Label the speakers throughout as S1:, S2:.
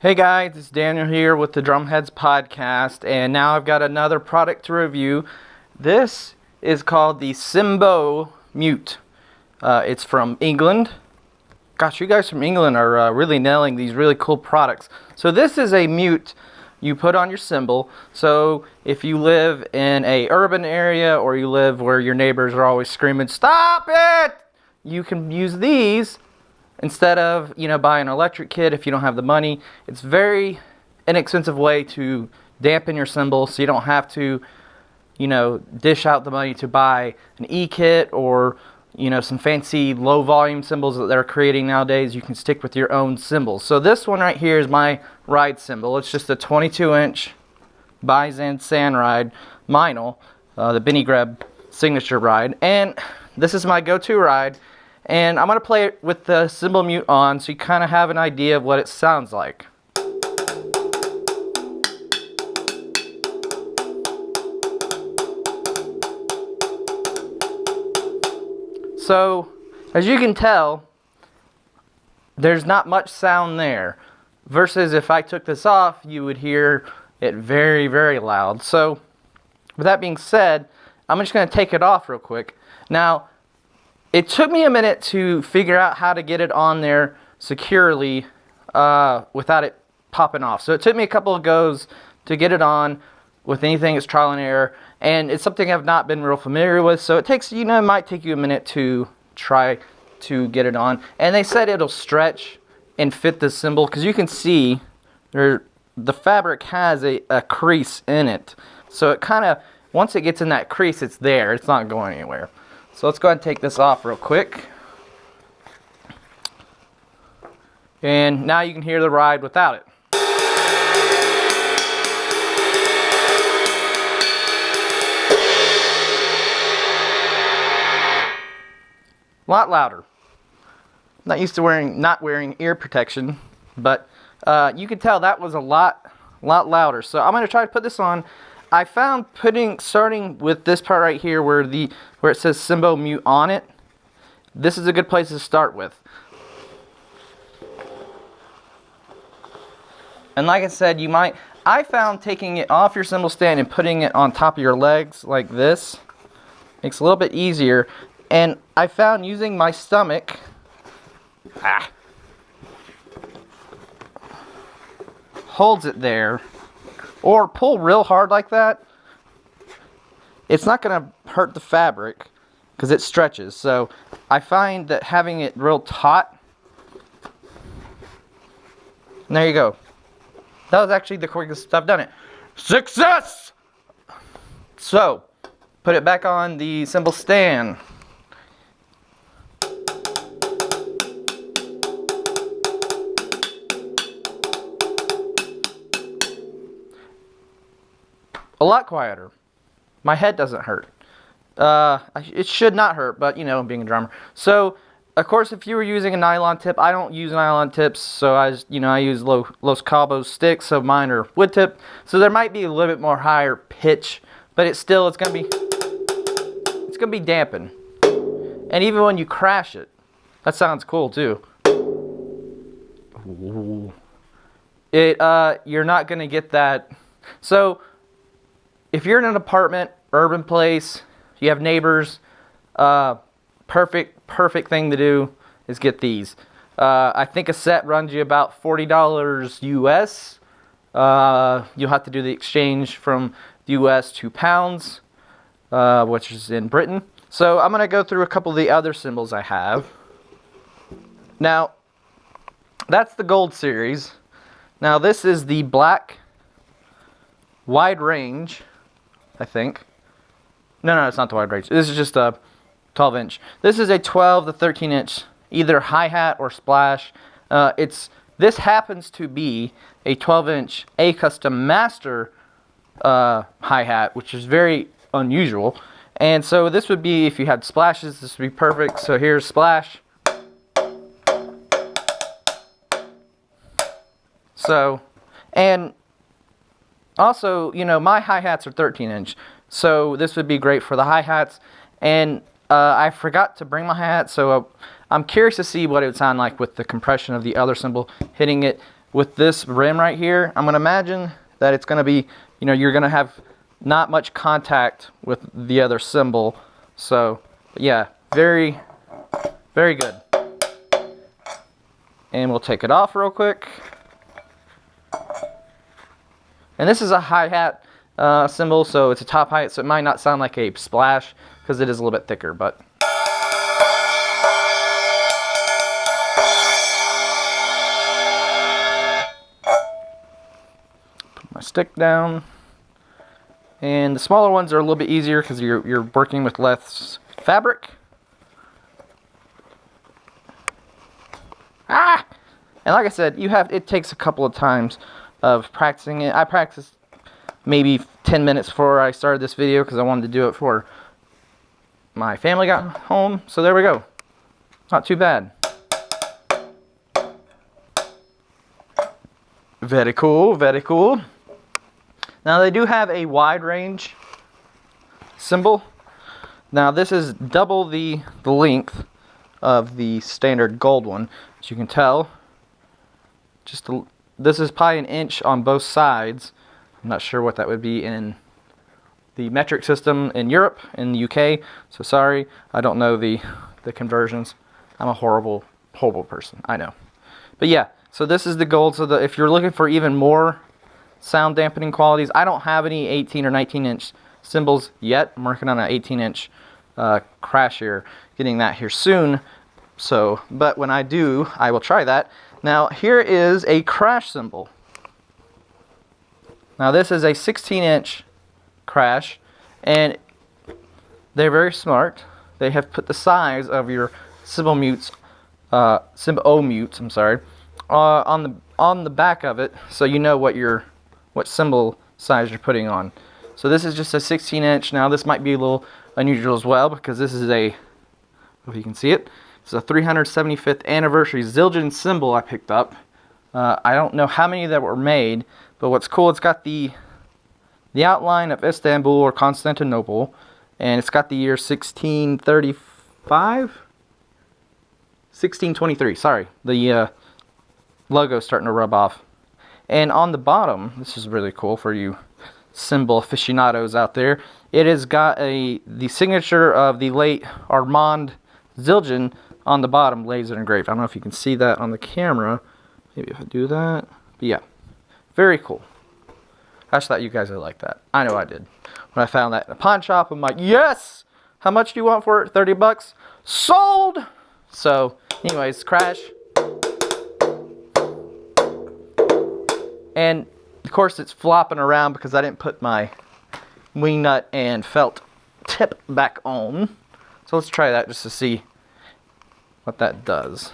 S1: Hey guys, it's Daniel here with the Drumheads Podcast, and now I've got another product to review. This is called the Cymbomute. It's from England. Gosh, you guys from England are really nailing these really cool products. So this is a mute you put on your cymbal. So if you live in a urban area or you live where your neighbors are always screaming, "Stop it!" you can use these instead of, buying an electric kit if you don't have the money. It's a very inexpensive way to dampen your cymbal so you don't have to, dish out the money to buy an E-kit or, some fancy low volume cymbals that they're creating nowadays. You can stick with your own cymbals. So this one right here is my ride cymbal. It's just a 22-inch Byzant Sand Ride Meinl, the Benny Greb signature ride. And this is my go-to ride. And I'm going to play it with the Cymbomute on so you kind of have an idea of what it sounds like. So, as you can tell, there's not much sound there. Versus if I took this off, you would hear it very, very loud. So, with that being said, I'm just going to take it off real quick. Now, it took me a minute to figure out how to get it on there securely without it popping off. So it took me a couple of goes to get it on. With anything, it's trial and error. And it's something I've not been real familiar with. So it takes, it might take you a minute to try to get it on. And they said it'll stretch and fit the cymbal. Because you can see the fabric has a crease in it. So it kind of, once it gets in that crease, it's there. It's not going anywhere. So let's go ahead and take this off real quick. And now you can hear the ride without it. A lot louder. I'm not used to not wearing ear protection, but you can tell that was a lot louder. So I'm going to try to put this on. I found starting with this part right here where it says Cymbomute on it, this is a good place to start with. And like I said, I found taking it off your cymbal stand and putting it on top of your legs like this makes it a little bit easier. And I found using my stomach, holds it there. Or pull real hard like that, it's not going to hurt the fabric because it stretches. So I find that having it real taut, and there you go. That was actually the quickest I've done it. Success! So, put it back on the cymbal stand. A lot quieter. My head doesn't hurt. It should not hurt, but being a drummer. So, of course, if you were using a nylon tip, I don't use nylon tips, so I use Los Cabos sticks, so mine are wood tip. So there might be a little bit more higher pitch, but it's gonna be dampened. And even when you crash it, that sounds cool too. Ooh. You're not gonna get that. So, if you're in an apartment, urban place, you have neighbors, perfect thing to do is get these. I think a set runs you about $40 US. You'll have to do the exchange from the US to pounds, which is in Britain. So I'm going to go through a couple of the other cymbals I have. Now, that's the gold series. Now this is the black wide range, I think. No, it's not the wide range. This is just a 12-inch. This is a 12 to 13-inch, either hi-hat or splash. This happens to be a 12-inch A Custom Master hi-hat, which is very unusual. And so this would be, if you had splashes, this would be perfect. So here's splash. So, and also, my hi-hats are 13-inch, so this would be great for the hi-hats. And I forgot to bring my hi-hat, so I'm curious to see what it would sound like with the compression of the other cymbal hitting it. with this rim right here, I'm going to imagine that it's going to be, you know, you're going to have not much contact with the other cymbal. So, yeah, very, very good. And we'll take it off real quick. And this is a hi-hat cymbal, so it's a top height, so it might not sound like a splash because it is a little bit thicker, but. Put my stick down. And the smaller ones are a little bit easier because you're working with less fabric. Ah! And like I said, it takes a couple of times of practicing it. I practiced maybe 10 minutes before I started this video because I wanted to do it before my family got home. So there we go. Not too bad. Very cool, very cool. Now they do have a wide range cymbal. Now this is double the length of the standard gold one, as you can tell. This is probably an inch on both sides. I'm not sure what that would be in the metric system in Europe, in the UK. So sorry, I don't know the conversions. I'm a horrible person, I know. But yeah, so this is the gold. So if you're looking for even more sound dampening qualities, I don't have any 18 or 19 inch cymbals yet. I'm working on an 18-inch crash here, getting that here soon. So, but when I do, I will try that. Now here is a crash cymbal. Now this is a 16-inch crash, and they're very smart. They have put the size of your Cymbomute, I'm sorry, on the back of it, so you know what cymbal size you're putting on. So this is just a 16-inch. Now this might be a little unusual as well because this is a, if you can see it, it's a 375th anniversary Zildjian cymbal I picked up. I don't know how many that were made, but what's cool, it's got the outline of Istanbul or Constantinople, and it's got the year 1635? 1623, sorry. The logo's starting to rub off. And on the bottom, this is really cool for you cymbal aficionados out there, it has got the signature of the late Armand Zildjian on the bottom, laser engraved. I don't know if you can see that on the camera. Maybe if I do that. But yeah, very cool. I just thought you guys would like that. I know I did. When I found that in a pawn shop, I'm like, yes! How much do you want for it? 30 bucks? Sold! So, anyways, crash. And, of course, it's flopping around because I didn't put my wing nut and felt tip back on. So let's try that just to see what that does.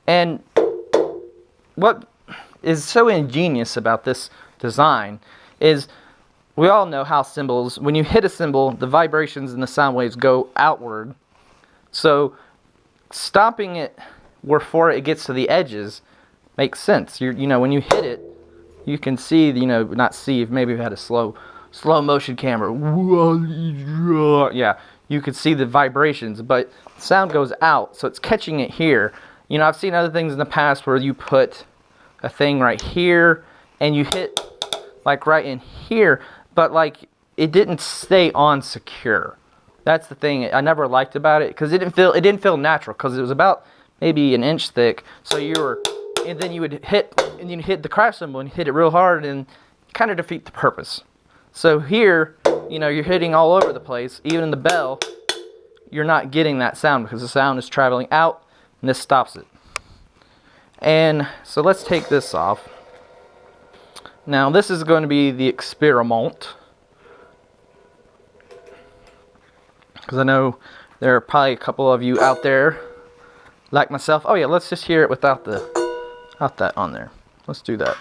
S1: And what is so ingenious about this design is we all know how cymbals, when you hit a cymbal, the vibrations and the sound waves go outward. So stopping it before it gets to the edges makes sense. You know, when you hit it, you can see, you know, not see, if maybe you had a slow motion camera. Yeah, you could see the vibrations, but sound goes out, so it's catching it here. You know, I've seen other things in the past where you put a thing right here and you hit like right in here, but like it didn't stay on secure. That's the thing I never liked about it, because it didn't feel natural, because it was about maybe an inch thick. So and then you would hit the crash cymbal and hit it real hard and kind of defeat the purpose. So here, you know, you're hitting all over the place, even in the bell, you're not getting that sound because the sound is traveling out. And this stops it. And so let's take this off. Now this is going to be the Cymbomute, because I know there are probably a couple of you out there like myself. Oh yeah, let's just hear it without that on there. Let's do that.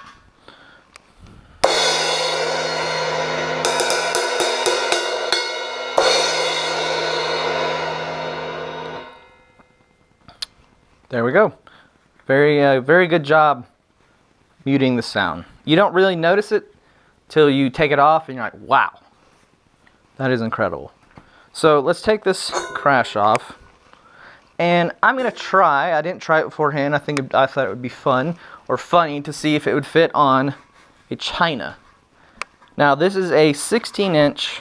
S1: There we go. Very good job muting the sound. You don't really notice it till you take it off and you're like, wow, that is incredible. So let's take this crash off. And I'm going to try, I didn't try it beforehand, I thought it would be fun or funny to see if it would fit on a china. Now this is a 16-inch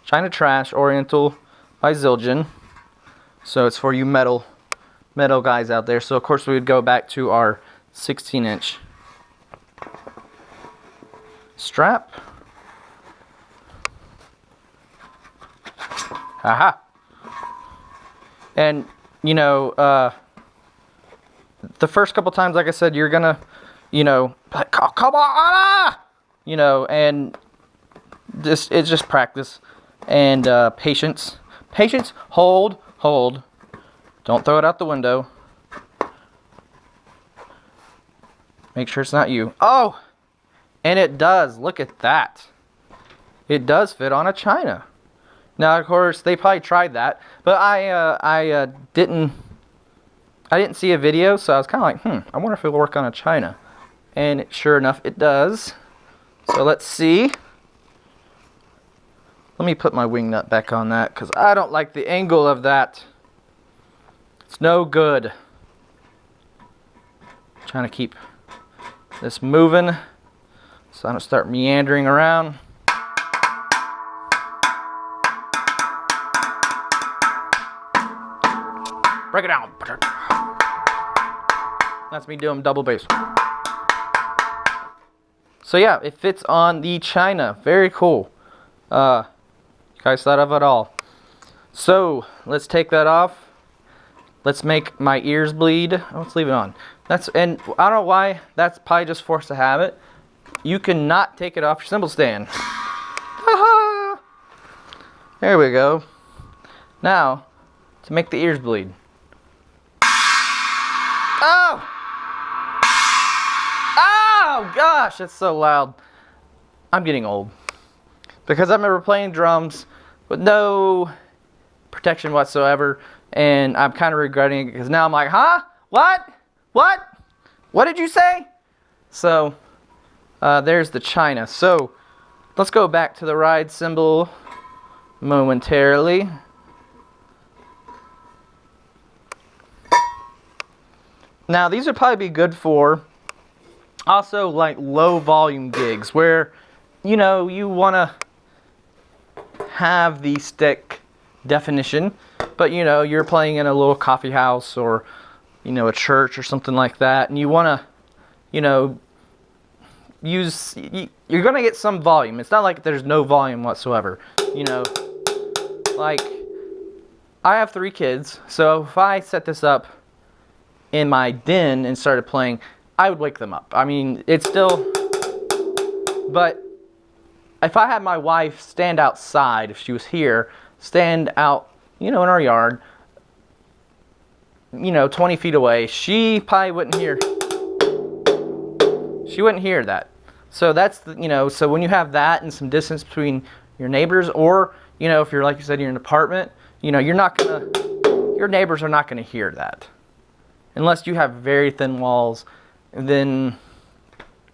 S1: China Trash Oriental by Zildjian. So it's for you metal guys out there. So of course we would go back to our 16-inch strap. Haha. And you know, the first couple times, like I said, you're gonna, you know, like, oh, come on, you know, and it's just practice and patience. Patience. Hold. Don't throw it out the window. Make sure it's not you. Oh, and it does. Look at that. It does fit on a china. Now, of course, they probably tried that, but I didn't see a video, so I was kind of like, I wonder if it'll work on a china. And sure enough, it does. So let's see. Let me put my wing nut back on that, because I don't like the angle of that. It's no good. Trying to keep this moving so I don't start meandering around. Break it down. That's me doing double bass. So yeah, it fits on the china. Very cool. You guys thought of it all. So let's take that off. Let's make my ears bleed. Oh, let's leave it on. And I don't know why. That's probably just forced a habit. You cannot take it off your cymbal stand. There we go. Now to make the ears bleed. Oh! Oh gosh, that's so loud. I'm getting old. Because I remember playing drums with no protection whatsoever, and I'm kind of regretting it because now I'm like, huh? What? What did you say? So, there's the china. So, let's go back to the ride cymbal momentarily. Now these would probably be good for also like low volume gigs where, you know, you want to have the stick definition, but you know, you're playing in a little coffee house or, you know, a church or something like that, and you want to, you know, you're going to get some volume. It's not like there's no volume whatsoever. You know, like I have 3 kids, so if I set this up in my den and started playing, I would wake them up. I mean, it's still, but if I had my wife stand outside, if she was here, stand out, you know, in our yard, you know, 20 feet away, she probably wouldn't hear. She wouldn't hear that. So that's, you know, so when you have that and some distance between your neighbors, or, you know, if you're, like you said, you're in an apartment, you know, your neighbors are not gonna hear that. Unless you have very thin walls, then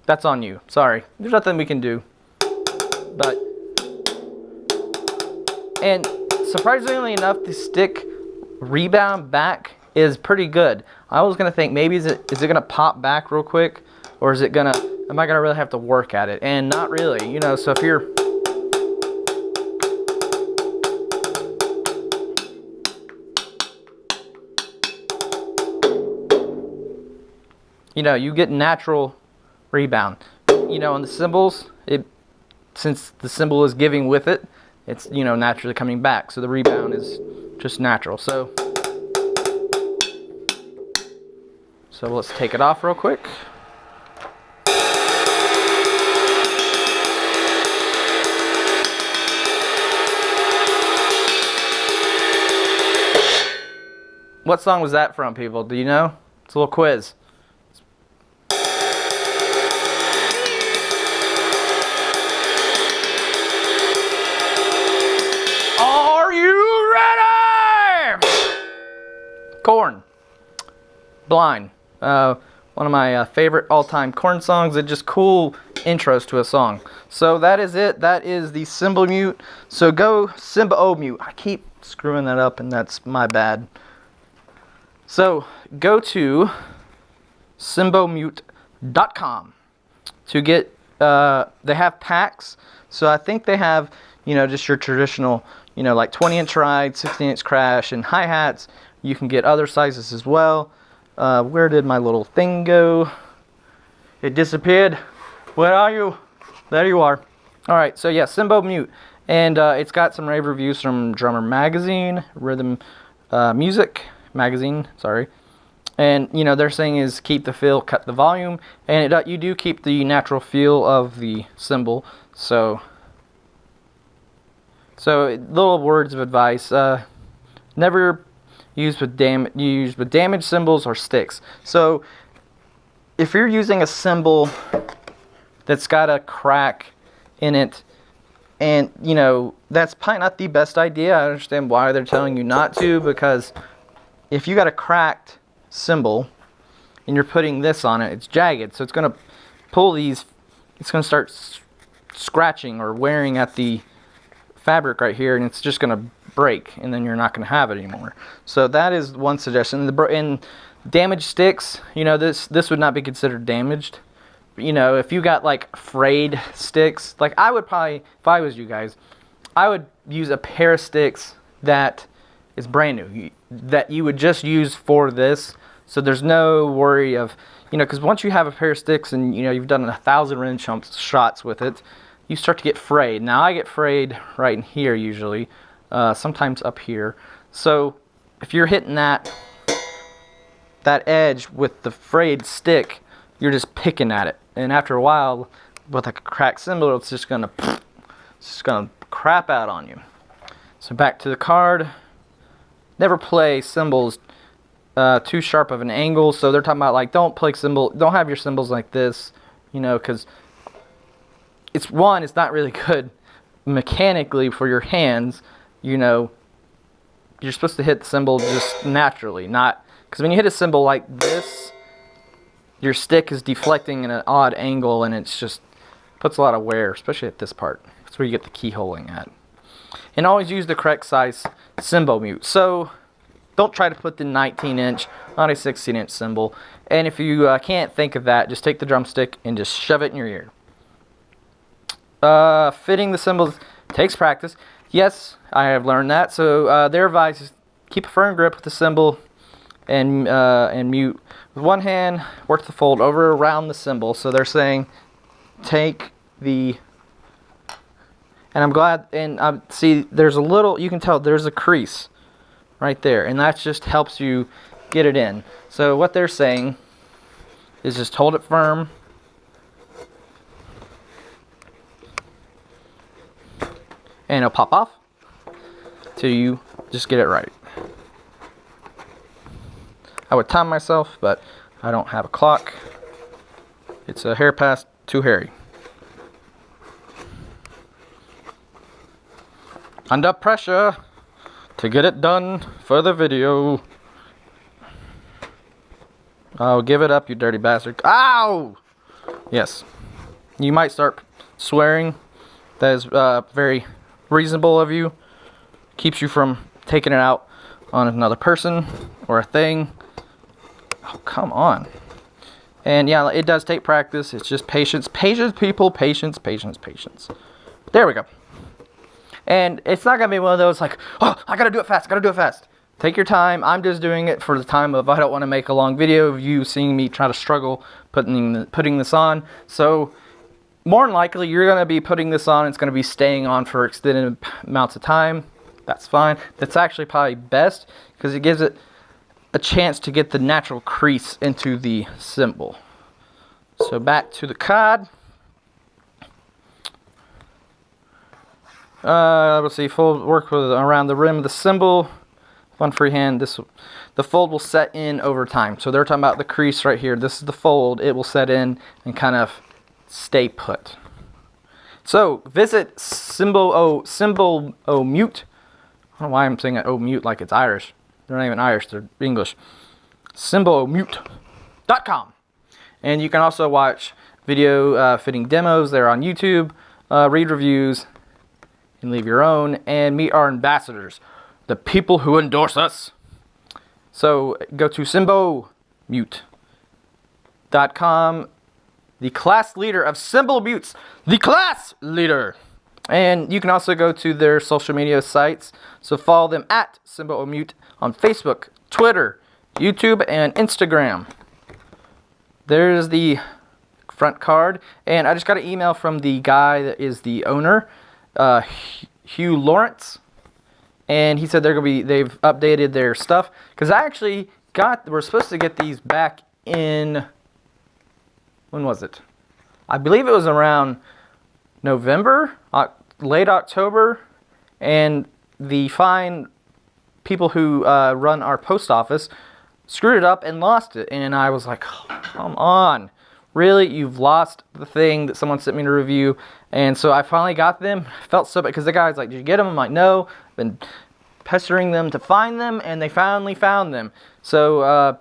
S1: that's on you. Sorry, there's nothing we can do. But, and surprisingly enough, the stick rebound back is pretty good. I was gonna think maybe is it gonna pop back real quick, or is it gonna? Am I gonna really have to work at it? And not really, you know. So if you're, you know, you get natural rebound. You know, on the cymbals, since the cymbal is giving with it, it's, you know, naturally coming back. So the rebound is just natural. So let's take it off real quick. What song was that from, people? Do you know? It's a little quiz. Are you ready? Corn. Blind. Well, One of my favorite all-time corn songs. It's just cool intros to a song. So that is it. That is the Cymbomute. So go Cymbomute. I keep screwing that up, and that's my bad. So go to Cymbomute.com to get. They have packs. So I think they have, you know, just your traditional, you know, like 20-inch ride, 16-inch crash, and hi-hats. You can get other sizes as well. Where did my little thing go? It disappeared. Where are you? There you are. Alright, so yeah, Cymbomute. And it's got some rave reviews from Drummer Magazine, Rhythm Music Magazine, sorry. And, you know, their saying is keep the feel, cut the volume. And you do keep the natural feel of the cymbal. So little words of advice. Never used with damaged cymbals or sticks. So if you're using a cymbal that's got a crack in it, and you know, that's probably not the best idea. I understand why they're telling you not to, because if you got a cracked cymbal and you're putting this on it, it's jagged, so it's going to pull these, it's going to start scratching or wearing at the fabric right here, and it's just going to break, and then you're not going to have it anymore. So that is one suggestion. And damaged sticks, you know, this would not be considered damaged. But, you know, if you got like frayed sticks, like I would probably, if I was you guys, I would use a pair of sticks that is brand new, that you would just use for this. So there's no worry of, you know, because once you have a pair of sticks and, you know, you've done 1,000 rim shots with it, you start to get frayed. Now I get frayed right in here usually, sometimes up here. So if you're hitting that edge with the frayed stick, you're just picking at it, and after a while, with like a cracked cymbal, it's just gonna crap out on you. So back to the card. Never play cymbals too sharp of an angle. So they're talking about like don't have your cymbals like this, you know, because it's not really good mechanically for your hands. You know, you're supposed to hit the cymbal just naturally, not because when you hit a cymbal like this, your stick is deflecting in an odd angle, and it's just puts a lot of wear, especially at this part. That's where you get the keyholing at. And always use the correct size Cymbomute. So don't try to put the 19-inch on a 16-inch cymbal. And if you can't think of that, just take the drumstick and just shove it in your ear. Fitting the cymbals takes practice. Yes, I have learned that. So their advice is keep a firm grip with the cymbal and mute. With one hand, work the fold over around the cymbal. So they're saying take the... And I'm glad, and see, there's a little, you can tell there's a crease right there, and that just helps you get it in. So what they're saying is just hold it firm. And it'll pop off till you just get it right. I would time myself, but I don't have a clock. It's a hair past too hairy. Under pressure to get it done for the video. Oh, give it up, you dirty bastard. Ow! Yes. You might start swearing. That is very reasonable of you. Keeps you from taking it out on another person or a thing. Oh, come on. And yeah, it does take practice. It's just patience. Patience, people. Patience, patience, patience. There we go. And it's not going to be one of those like, oh, I got to do it fast, Take your time. I'm just doing it for the time of I don't want to make a long video of you seeing me try to struggle putting this on. So more than likely you're going to be putting this on. It's going to be staying on for extended amounts of time. That's fine. That's actually probably best because it gives it a chance to get the natural crease into the cymbal. So back to the card. Let's see, fold work with around the rim of the cymbal. One free hand. The fold will set in over time. So they're talking about the crease right here. This is the fold. It will set in and kind of stay put. So visit Cymbomute. I don't know why I'm saying mute like it's Irish. They're not even Irish. They're English. Cymbomute.com. And you can also watch video fitting demos there on YouTube, read reviews, and leave your own, and meet our ambassadors, the people who endorse us. So go to Cymbomute.com, the class leader of Cymbomutes, the class leader. And you can also go to their social media sites. So follow them at Cymbomute on Facebook, Twitter, YouTube, and Instagram. There's the front card. And I just got an email from the guy that is the owner, Hugh Lawrence. And he said they've updated their stuff. Because I actually we're supposed to get these back in, when was it? I believe it was around November, late October, and the fine people who run our post office screwed it up and lost it. And I was like, oh, come on. Really? You've lost the thing that someone sent me to review? And so I finally got them. I felt so bad because the guy's like, did you get them? I'm like, no. Been pestering them to find them, and they finally found them. So